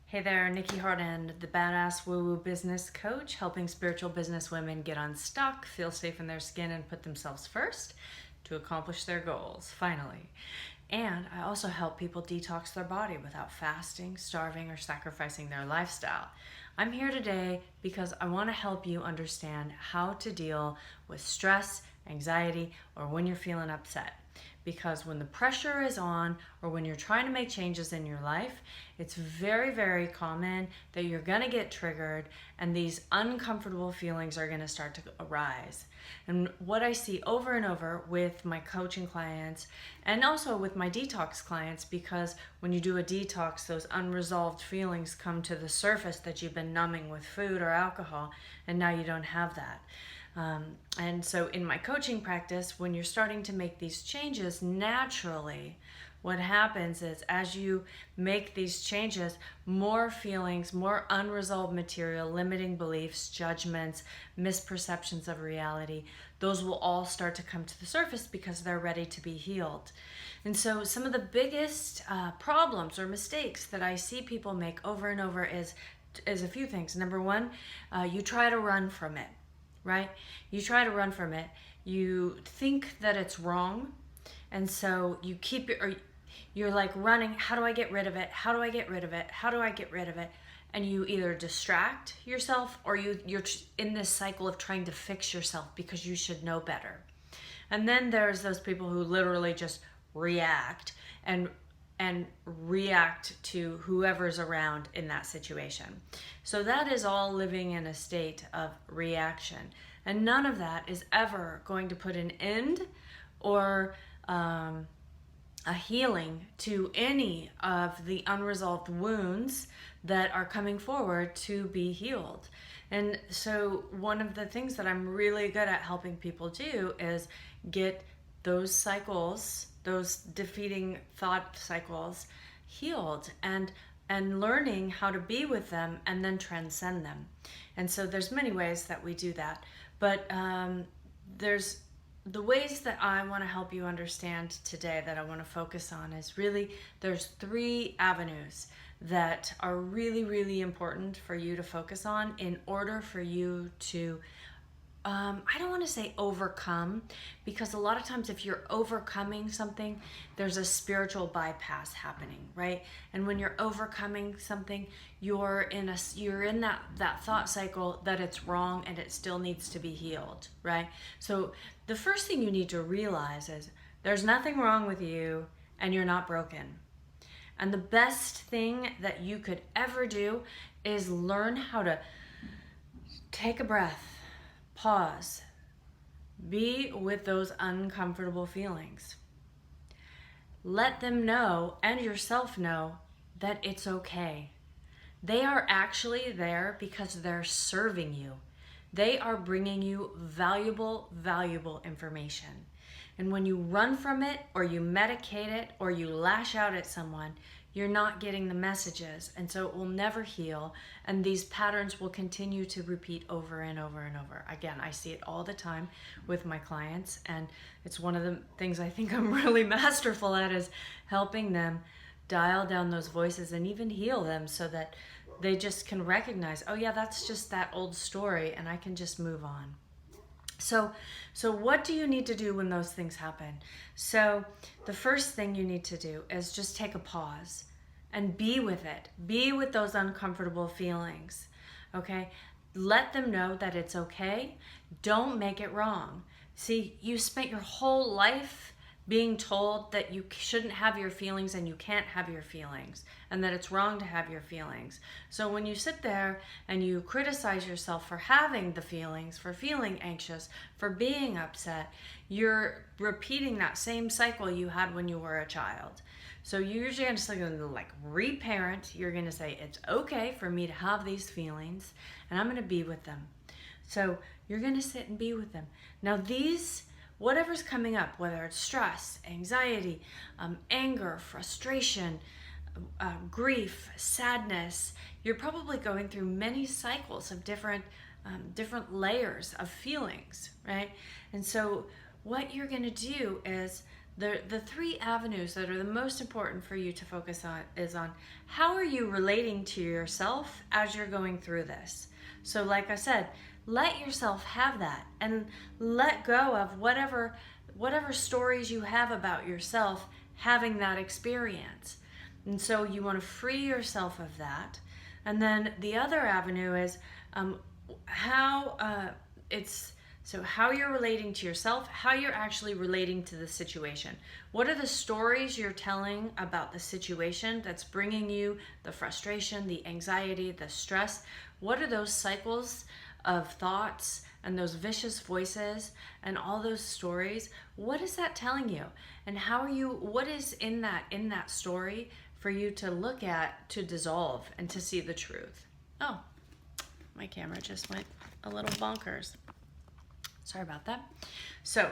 Hey there, Nikki Harden, the badass woo-woo business coach, helping spiritual business women get unstuck, feel safe in their skin, and put themselves first to accomplish their goals, finally. And I also help people detox their body without fasting, starving, or sacrificing their lifestyle. I'm here today because I want to help you understand how to deal with stress, anxiety, or when you're feeling upset. Because when the pressure is on or when you're trying to make changes in your life, it's very, very common that you're going to get triggered and these uncomfortable feelings are going to start to arise. And what I see over and over with my coaching clients and also with my detox clients, because when you do a detox, those unresolved feelings come to the surface that you've been numbing with food or alcohol, and now you don't have that. And so in my coaching practice, when you're starting to make these changes naturally, what happens is as you make these changes, more feelings, more unresolved material, limiting beliefs, judgments, misperceptions of reality, those will all start to come to the surface because they're ready to be healed. And so some of the biggest problems or mistakes that I see people make over and over is a few things. Number one, you try to run from it. Right? You try to run from it. You think that it's wrong. And so you keep it, or you're like running. How do I get rid of it? How do I get rid of it? How do I get rid of it? And you either distract yourself or you're in this cycle of trying to fix yourself because you should know better. And then there's those people who literally just react and react to whoever's around in that situation. So that is all living in a state of reaction. And none of that is ever going to put an end or a healing to any of the unresolved wounds that are coming forward to be healed. And so one of the things that I'm really good at helping people do is get those cycles, those defeating thought cycles, healed and learning how to be with them and then transcend them. And so there's many ways that we do that, but there's the ways that I want to help you understand today that I want to focus on is really there's three avenues that are really, really important for you to focus on in order for you to I don't want to say overcome, because a lot of times if you're overcoming something, there's a spiritual bypass happening, right? And when you're overcoming something, you're in that thought cycle that it's wrong and it still needs to be healed, right? So the first thing you need to realize is there's nothing wrong with you and you're not broken. And the best thing that you could ever do is learn how to take a breath. Pause. Be with those uncomfortable feelings. Let them know and yourself know that it's okay. They are actually there because they're serving you. They are bringing you valuable, valuable information. And when you run from it or you medicate it or you lash out at someone, you're not getting the messages, and so it will never heal, and these patterns will continue to repeat over and over and over. Again, I see it all the time with my clients, and it's one of the things I think I'm really masterful at is helping them dial down those voices and even heal them so that they just can recognize, oh yeah, that's just that old story, and I can just move on. So what do you need to do when those things happen? So the first thing you need to do is just take a pause and be with it. Be with those uncomfortable feelings, okay? Let them know that it's okay. Don't make it wrong. See, you spent your whole life being told that you shouldn't have your feelings and you can't have your feelings and that it's wrong to have your feelings. So when you sit there and you criticize yourself for having the feelings, for feeling anxious, for being upset, you're repeating that same cycle you had when you were a child. So you're usually just going to like reparent. You're going to say, it's okay for me to have these feelings and I'm going to be with them. So you're going to sit and be with them. Now whatever's coming up, whether it's stress, anxiety, anger, frustration, grief, sadness, you're probably going through many cycles of different layers of feelings, right? And so what you're going to do is The three avenues that are the most important for you to focus on is on how are you relating to yourself as you're going through this. So like I said, let yourself have that and let go of whatever stories you have about yourself having that experience. And so you want to free yourself of that. And then the other avenue is how how you're relating to yourself, how you're actually relating to the situation. What are the stories you're telling about the situation that's bringing you the frustration, the anxiety, the stress? What are those cycles of thoughts and those vicious voices and all those stories? What is that telling you? And what is in that story for you to look at, to dissolve, and to see the truth? Oh, my camera just went a little bonkers. Sorry about that. So,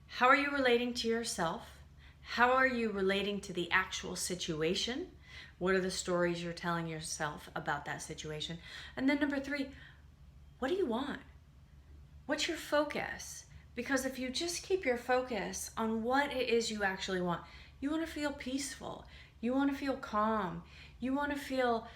how are you relating to yourself? How are you relating to the actual situation? What are the stories you're telling yourself about that situation? And then number 3, what do you want? What's your focus? Because if you just keep your focus on what it is you actually want, you want to feel peaceful. You want to feel calm. You want to feel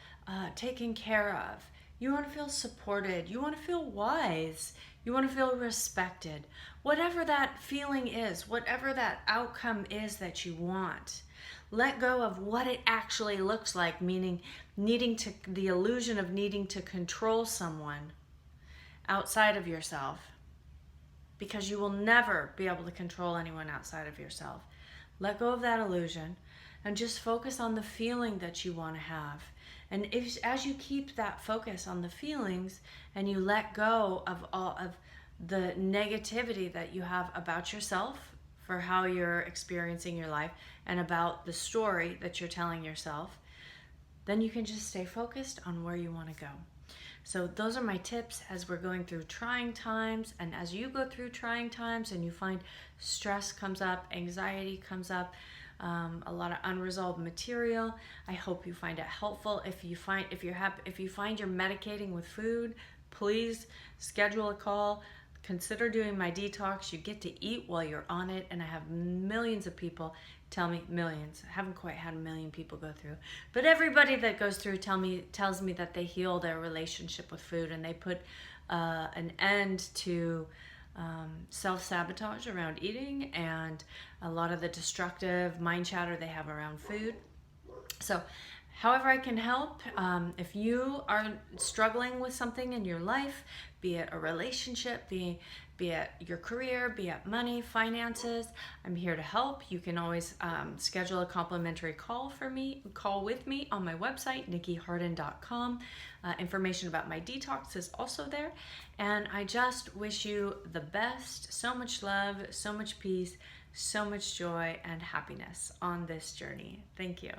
taken care of. You want to feel supported. You want to feel wise. You want to feel respected. Whatever that feeling is, whatever that outcome is that you want, let go of what it actually looks like, meaning the illusion of needing to control someone outside of yourself, because you will never be able to control anyone outside of yourself. Let go of that illusion and just focus on the feeling that you want to have. And as you keep that focus on the feelings and you let go of all of the negativity that you have about yourself for how you're experiencing your life and about the story that you're telling yourself, then you can just stay focused on where you want to go. So those are my tips as we're going through trying times, and as you go through trying times and you find stress comes up, anxiety comes up, a lot of unresolved material, I hope you find it helpful. If you find you're medicating with food, please schedule a call. Consider doing my detox. You get to eat while you're on it, and I have millions of people tell me, millions, I haven't quite had a million people go through, but everybody that goes through tells me that they heal their relationship with food, and they put an end to self-sabotage around eating and a lot of the destructive mind chatter they have around food. So however I can help, if you are struggling with something in your life, be it a relationship, be it your career, be it money, finances, I'm here to help. You can always schedule a complimentary call with me on my website, nikkiharden.com. Information about my detox is also there. And I just wish you the best, so much love, so much peace, so much joy and happiness on this journey. Thank you.